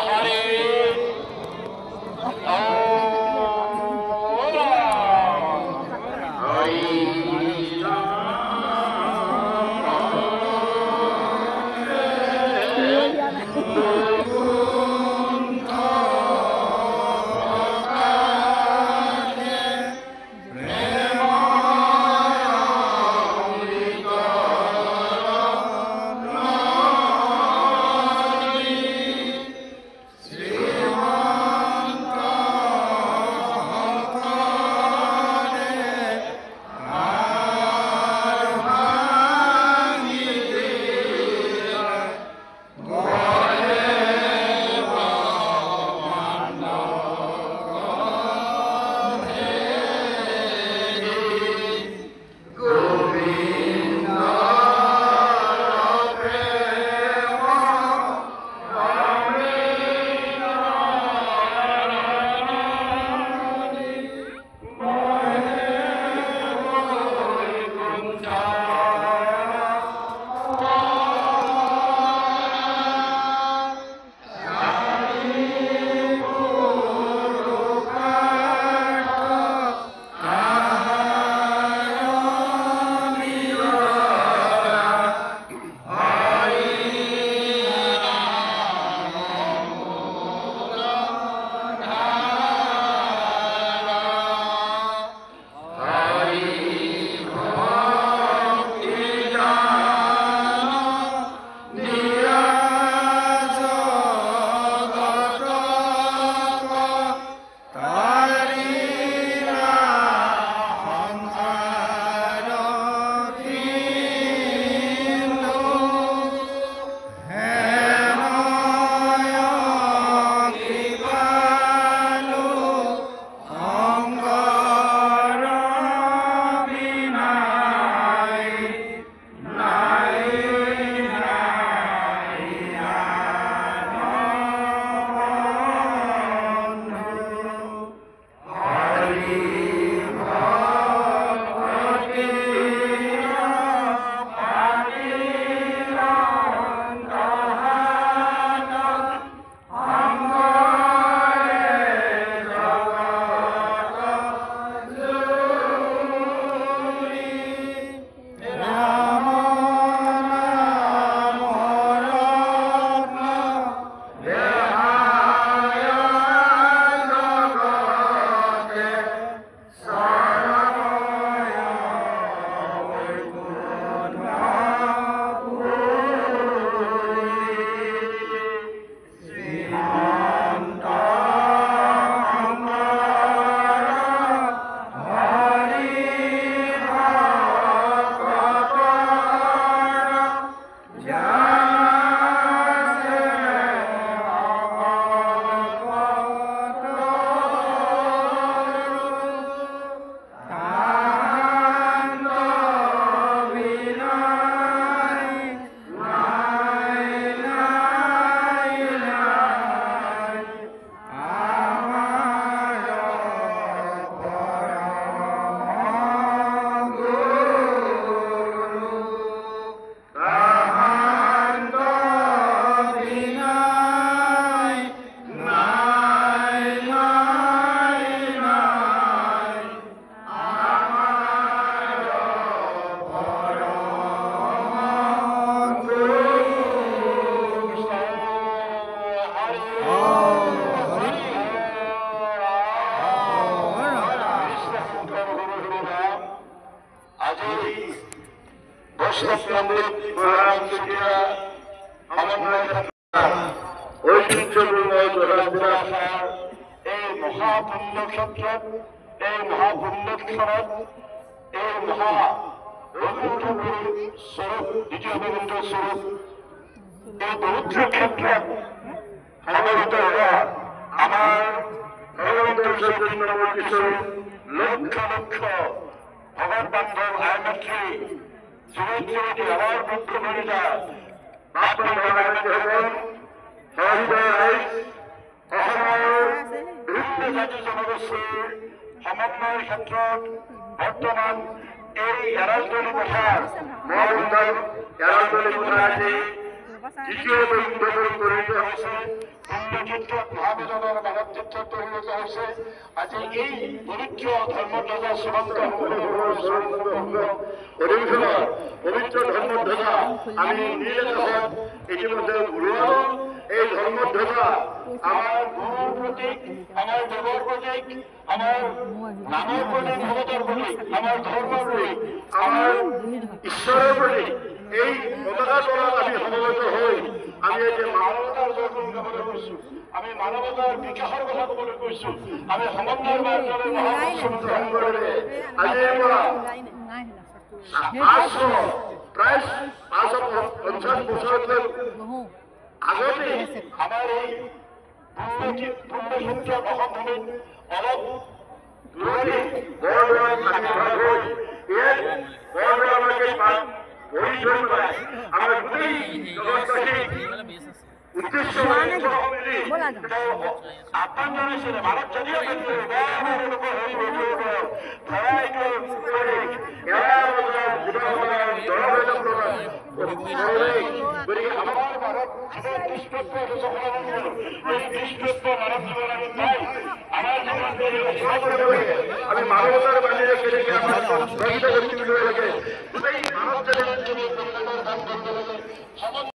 Hare আজি বৈষ্ণৱ মহারাষ্ট্রিয়া সমন্বয় ঐতিহ্যপূর্ণ জোড়াজোড়ার এই মহাপুণ্য ক্ষেত্র এই মহাপুণ্যক্ষরত এই মহা রবীন্দ্র স্বরূপ দ্বিতীয় রবীন্দ্র স্বরূপ এই পবিত্র ক্ষেত্রে সমবেত হওয়া আমার ভগবন্তর সত্যেন্দ্র কিশোর লক্ষ লক্ষ ভগবান বান্ধব আয়মাত্রী যুবক যুবতী আমার মুখ্য ভূমিকা বাপন ভগবানকে হবেন সহৃদয় রাইস অসমৰ বিভিন্ন জাতি জনগোষ্ঠীৰ সমন্বয়ৰ ক্ষেত্ৰত বৰ্তমান এই এৰালতলী পথাৰ মহাবন্ধৰ এৰালতলী পথাৰ আজি দ্বিতীয় বন্ধুবোৰ পৰিণত হৈছে পুণ্যক্ষেত্ৰত মহাবেদনৰ মানৱ ক্ষেত্ৰত পৰিণত হৈছে আজি এই পবিত্ৰ ধৰ্মধ্বজা চূড়ান্ত অধিৱেশনৰ পবিত্ৰ ধৰ্মধ্বজা আমি নীল আকাশত ইতিমধ্যে উৰুৱালো। এই ধর্মধ্বজা আমার গুরুর প্রতীক, আমার দেবর প্রতীক, আমার নামের প্রতীক, ভগবতের প্রতীক, আমার ধর্মের প্রতীক, আমার ঈশ্বরের প্রতীক। এই পতাকা তলাত আমি সমবেত হই আমি যে মানৱতাৰ জয়গুণ গাবলৈ কৈছো, আমি মানৱতাৰ বিকাশৰ কথা ক'বলৈ কৈছো, আমি সমন্বয়ৰ মাৰ্গৰে মহাপুৰুষ গ্ৰহণ কৰিলে আজিৰ পৰা প্ৰায় ৫৫০ বছৰতকৈ আগতে আমাৰ এই পুণ্যক্ষেত্ৰ অসমভূমিত অলপ দূৰতে বৰদোৱা আবিৰ্ভাৱ হৈ ইয়াত বৰদোৱা আমাকে ভৰি ধৰি পেলাই আমাৰ গোটেই জগতবাসী উদ্দেশ্য আহ্বান জনাইছিলে মানৱ জাতীয় ক্ষেত্ৰত গতিকে আমাৰ ভাৰত দুষ্কৃত্য এই দুষ্কৃত্য মানৱ জীৱনত নাই। আমাৰ আমি মানৱতাৰ বাহিৰে কেনেকৈ আমাৰ সংগঠিত কৰি তুলিব লাগে গোটেই মানৱ জাতিৰ